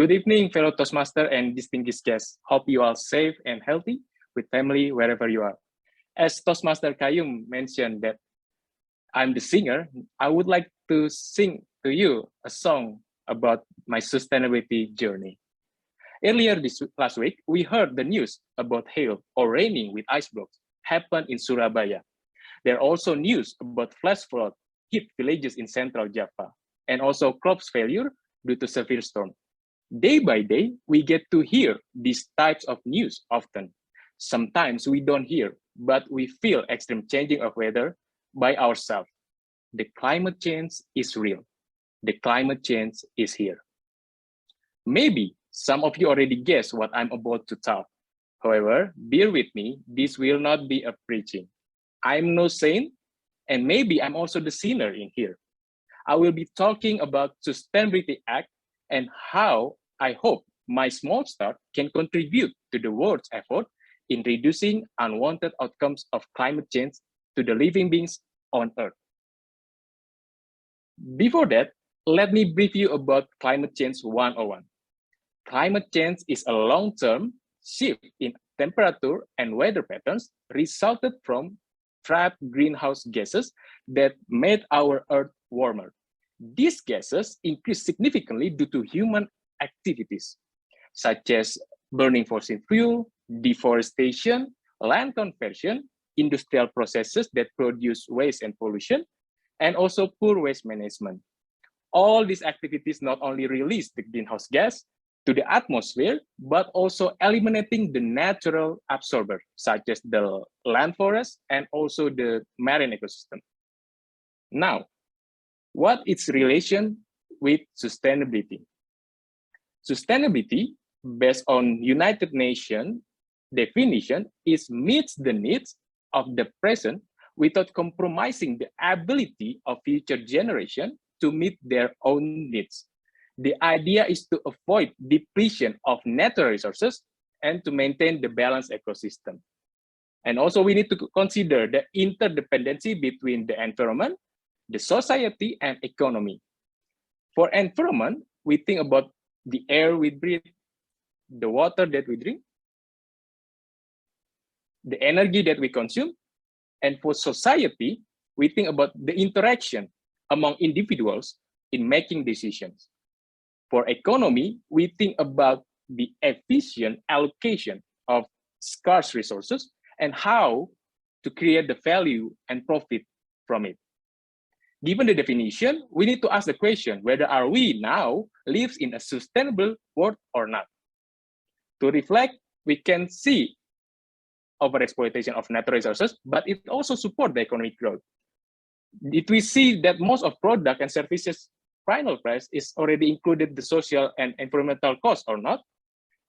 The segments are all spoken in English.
Good evening, fellow Toastmaster and distinguished guests. Hope you are safe and healthy with family wherever you are. As Toastmaster Kayum mentioned that I'm the singer, I would like to sing to you a song about my sustainability journey. Earlier last week, we heard the news about hail or raining with ice blocks happened in Surabaya. There are also news about flash flood hit villages in central Java, and also crops failure due to severe storm. Day by day, we get to hear these types of news often. Sometimes we don't hear, but we feel extreme changing of weather by ourselves. The climate change is real. The climate change is here. Maybe some of you already guessed what I'm about to talk. However, bear with me, this will not be a preaching. I'm no saint, and maybe I'm also the sinner in here. I will be talking about Sustainability Act and how I hope my small start can contribute to the world's effort in reducing unwanted outcomes of climate change to the living beings on Earth. Before that, let me brief you about climate change 101. Climate change is a long-term shift in temperature and weather patterns resulted from trapped greenhouse gases that made our Earth warmer. These gases increase significantly due to human activities, such as burning fossil fuel, deforestation, land conversion, industrial processes that produce waste and pollution, and also poor waste management. All these activities not only release the greenhouse gas to the atmosphere, but also eliminating the natural absorber, such as the land forest and also the marine ecosystem. Now, what is relation with sustainability? Sustainability, based on United Nations definition, is meets the needs of the present without compromising the ability of future generations to meet their own needs. The idea is to avoid depletion of natural resources and to maintain the balanced ecosystem. And also we need to consider the interdependency between the environment, the society, and economy. For environment, we think about the air we breathe, the water that we drink, the energy that we consume. And for society, we think about the interaction among individuals in making decisions. For economy, we think about the efficient allocation of scarce resources and how to create the value and profit from it. Given the definition, we need to ask the question whether are we now live in a sustainable world or not. To reflect, we can see overexploitation of natural resources, but it also supports the economic growth. If we see that most of product and services final price is already included the social and environmental costs or not?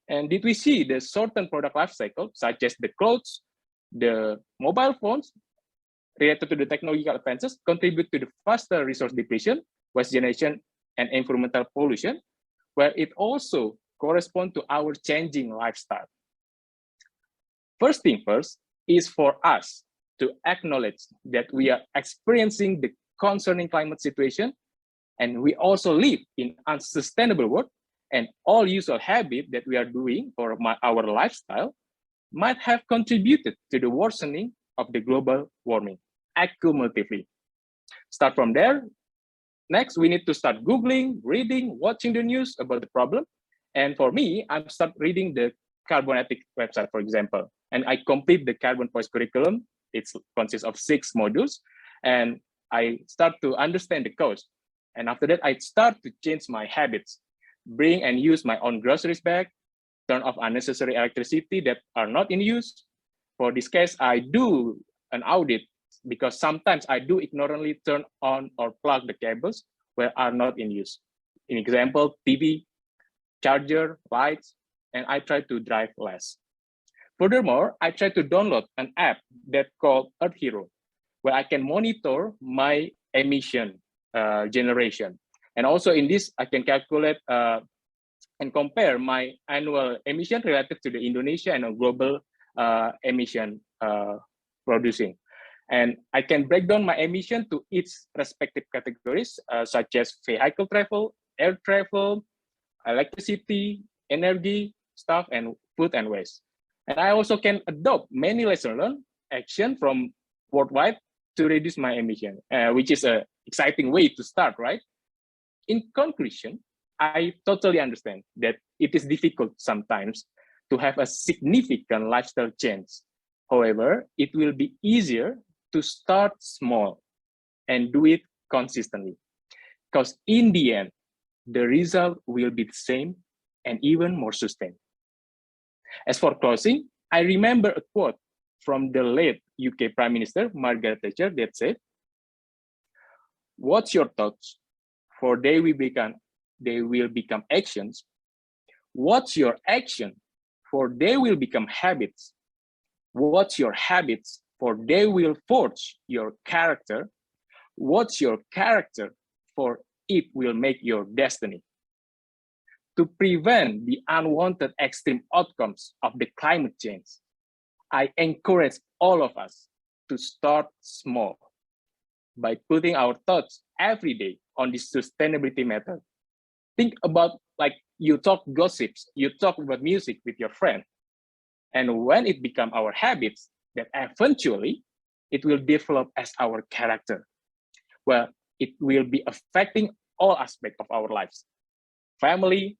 And did we see the certain product life cycle, such as the clothes, the mobile phones, related to the technological advances, contribute to the faster resource depletion, waste generation, and environmental pollution, where it also corresponds to our changing lifestyle. First thing first is for us to acknowledge that we are experiencing the concerning climate situation, and we also live in unsustainable world, and all usual habits that we are doing for our lifestyle might have contributed to the worsening of the global warming accumulatively. Start from there. Next, we need to start Googling, reading, watching the news about the problem. And for me, I'm start reading the Carbon Ethic website, for example, and I complete the Carbon Voice curriculum. It consists of 6 modules, and I start to understand the cause. And after that, I start to change my habits, bring and use my own groceries bag, turn off unnecessary electricity that are not in use. For this case, I do an audit because sometimes I do ignorantly turn on or plug the cables where are not in use. In example, TV, charger, lights, and I try to drive less. Furthermore, I try to download an app that called Earth Hero, where I can monitor my emission generation. And also in this, I can calculate and compare my annual emission related to the Indonesia and global emission producing. And I can break down my emission to its respective categories, such as vehicle travel, air travel, electricity, energy, stuff, and food and waste. And I also can adopt many lesson learned action from worldwide to reduce my emission, which is an exciting way to start, right? In conclusion, I totally understand that it is difficult sometimes to have a significant lifestyle change. However, it will be easier to start small and do it consistently. Because in the end, the result will be the same and even more sustained. As for closing, I remember a quote from the late UK Prime Minister, Margaret Thatcher, that said, "What's your thoughts? For they will become actions. What's your action? For they will become habits. What's your habits? For they will forge your character. What's your character? For it will make your destiny." To prevent the unwanted extreme outcomes of the climate change, I encourage all of us to start small by putting our thoughts every day on this sustainability matter. Think about, like, you talk gossips, you talk about music with your friend. And when it becomes our habits, that eventually it will develop as our character. Well, it will be affecting all aspects of our lives. Family,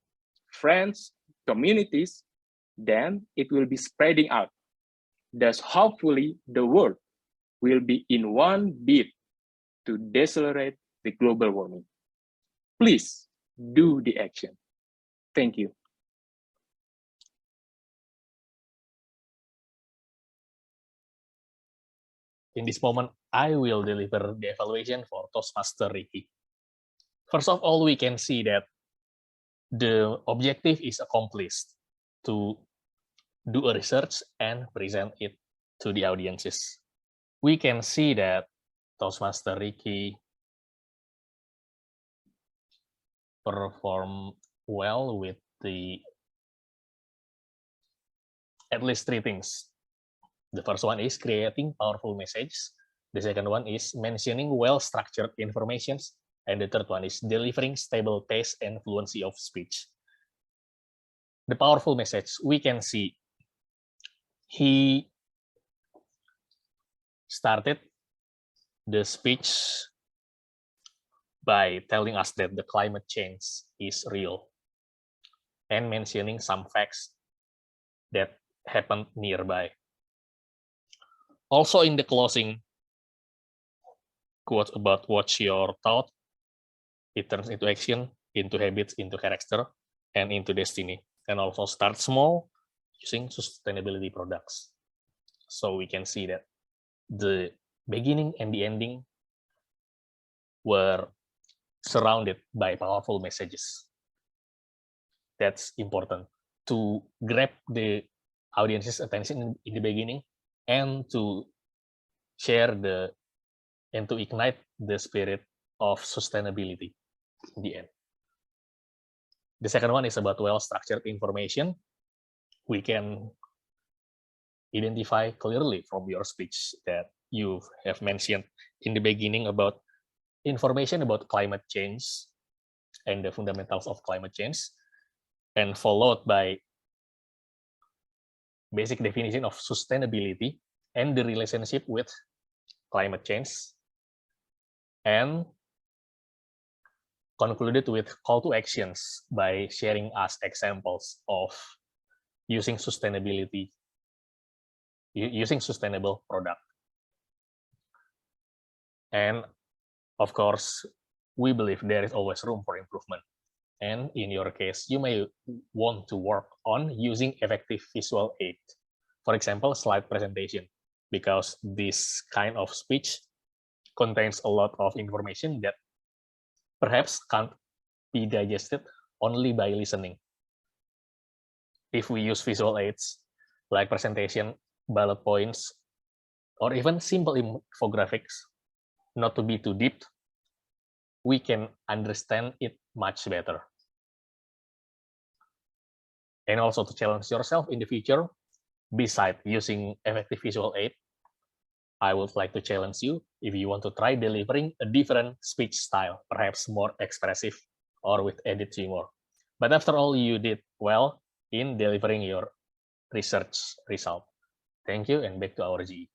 friends, communities, then it will be spreading out. Thus, hopefully, the world will be in one beat to decelerate the global warming. Please do the action. Thank you. In this moment, I will deliver the evaluation for Toastmaster Ricki. First of all, we can see that the objective is accomplished to do a research and present it to the audiences. We can see that Toastmaster Ricki performed well with at least three things. The first one is creating powerful messages. The second one is mentioning well-structured information. And the third one is delivering stable pace and fluency of speech. The powerful message, we can see he started the speech by telling us that the climate change is real and mentioning some facts that happened nearby. Also in the closing quote about what's your thought, it turns into action, into habits, into character, and into destiny. And also start small using sustainability products. So we can see that the beginning and the ending were surrounded by powerful messages. That's important to grab the audience's attention in the beginning and to share and to ignite the spirit of sustainability in the end. The second one is about well-structured information. We can identify clearly from your speech that you have mentioned in the beginning about information about climate change and the fundamentals of climate change, and followed by basic definition of sustainability and the relationship with climate change, and concluded with call to actions by sharing us examples of using sustainability, using sustainable product. And of course, we believe there is always room for improvement. And in your case, you may want to work on using effective visual aid. For example, slide presentation, because this kind of speech contains a lot of information that perhaps can't be digested only by listening. If we use visual aids like presentation, bullet points, or even simple infographics, not to be too deep, we can understand it much better. And also to challenge yourself in the future, besides using effective visual aid, I would like to challenge you if you want to try delivering a different speech style, perhaps more expressive or with added humor. But after all, you did well in delivering your research result. Thank you, and back to our GE.